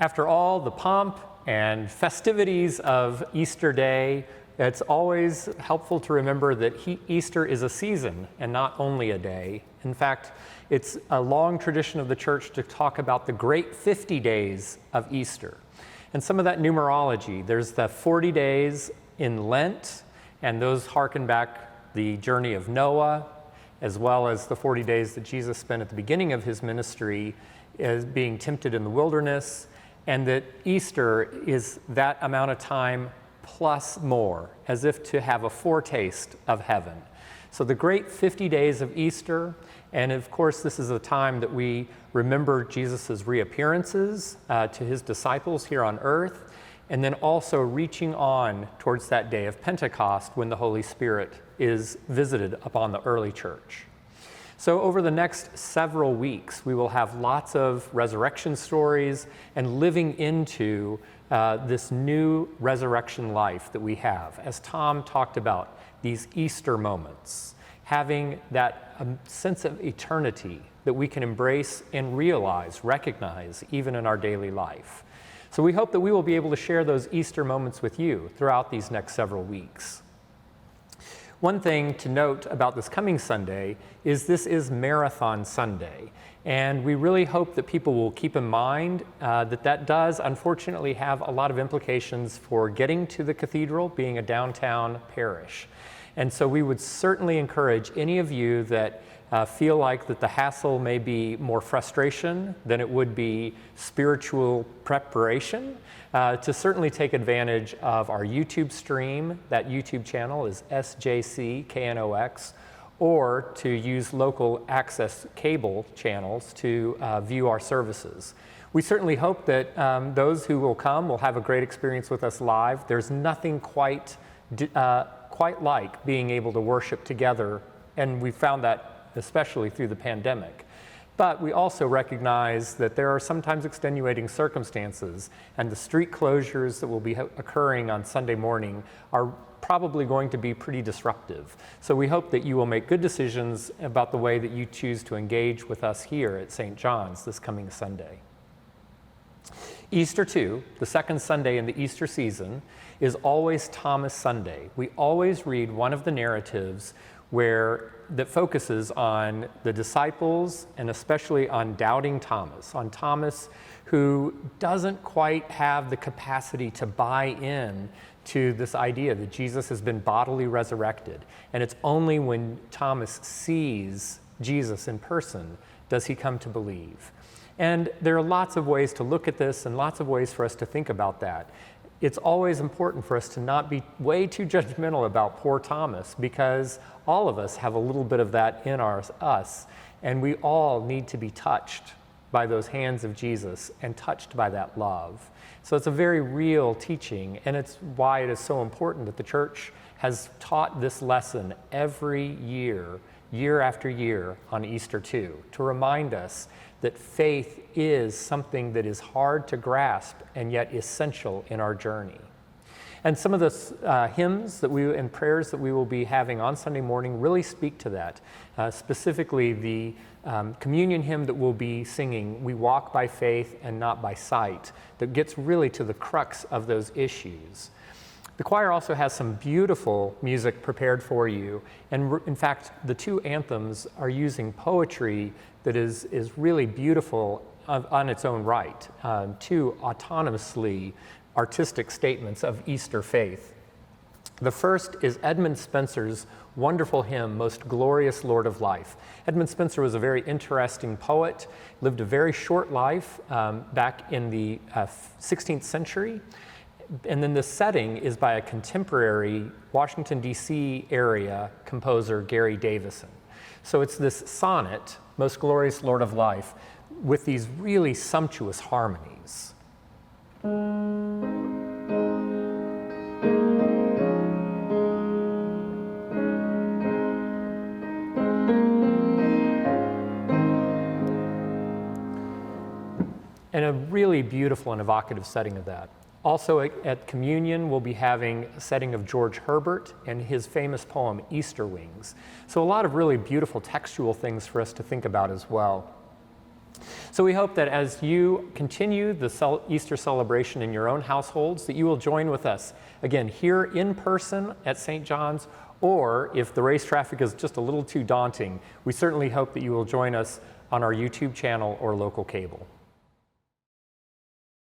After all the pomp and festivities of Easter Day, it's always helpful to remember that Easter is a season and not only a day. In fact, it's a long tradition of the church to talk about the great 50 days of Easter. And some of that numerology, there's the 40 days in Lent, and those harken back the journey of Noah, as well as the 40 days that Jesus spent at the beginning of his ministry as being tempted in the wilderness, and that Easter is that amount of time plus more, as if to have a foretaste of heaven. So the great 50 days of Easter, and of course this is a time that we remember Jesus' reappearances to his disciples here on earth, and then also reaching on towards that day of Pentecost when the Holy Spirit is visited upon the early church. So over the next several weeks, we will have lots of resurrection stories and living into this new resurrection life that we have. As Tom talked about, these Easter moments, having that sense of eternity that we can embrace and realize, recognize, even in our daily life. So we hope that we will be able to share those Easter moments with you throughout these next several weeks. One thing to note about this coming Sunday is this is Marathon Sunday, and we really hope that people will keep in mind that does unfortunately have a lot of implications for getting to the cathedral, being a downtown parish. And so we would certainly encourage any of you that feel like that the hassle may be more frustration than it would be spiritual preparation, to certainly take advantage of our YouTube stream. That YouTube channel is SJCKNOX, or to use local access cable channels to view our services. We certainly hope that those who will come will have a great experience with us live. There's nothing quite like being able to worship together, and we found that especially through the pandemic. But we also recognize that there are sometimes extenuating circumstances, and the street closures that will be occurring on Sunday morning are probably going to be pretty disruptive. So we hope that you will make good decisions about the way that you choose to engage with us here at St. John's this coming Sunday. Easter 2, the second Sunday in the Easter season, is always Thomas Sunday. We always read one of the narratives that focuses on the disciples and especially on doubting Thomas, on Thomas who doesn't quite have the capacity to buy in to this idea that Jesus has been bodily resurrected. And it's only when Thomas sees Jesus in person does he come to believe. And there are lots of ways to look at this and lots of ways for us to think about that. It's always important for us to not be way too judgmental about poor Thomas, because all of us have a little bit of that in us, and we all need to be touched by those hands of Jesus and touched by that love. So it's a very real teaching, and it's why it is so important that the church has taught this lesson every year, year after year on Easter 2, to remind us that faith is something that is hard to grasp and yet essential in our journey. And some of the hymns and prayers that we will be having on Sunday morning really speak to that. Specifically, the communion hymn that we'll be singing, "We Walk by Faith and Not by Sight," that gets really to the crux of those issues. The choir also has some beautiful music prepared for you, and in fact, the two anthems are using poetry that is really beautiful on its own right, two autonomously artistic statements of Easter faith. The first is Edmund Spenser's wonderful hymn, "Most Glorious Lord of Life." Edmund Spenser was a very interesting poet, lived a very short life back in the 16th century. And then the setting is by a contemporary Washington, D.C. area composer, Gary Davison. So it's this sonnet, "Most Glorious Lord of Life," with these really sumptuous harmonies. And a really beautiful and evocative setting of that. Also at communion, we'll be having a setting of George Herbert and his famous poem, Easter Wings. So a lot of really beautiful textual things for us to think about as well. So we hope that as you continue the Easter celebration in your own households, that you will join with us, again, here in person at St. John's, or if the race traffic is just a little too daunting, we certainly hope that you will join us on our YouTube channel or local cable.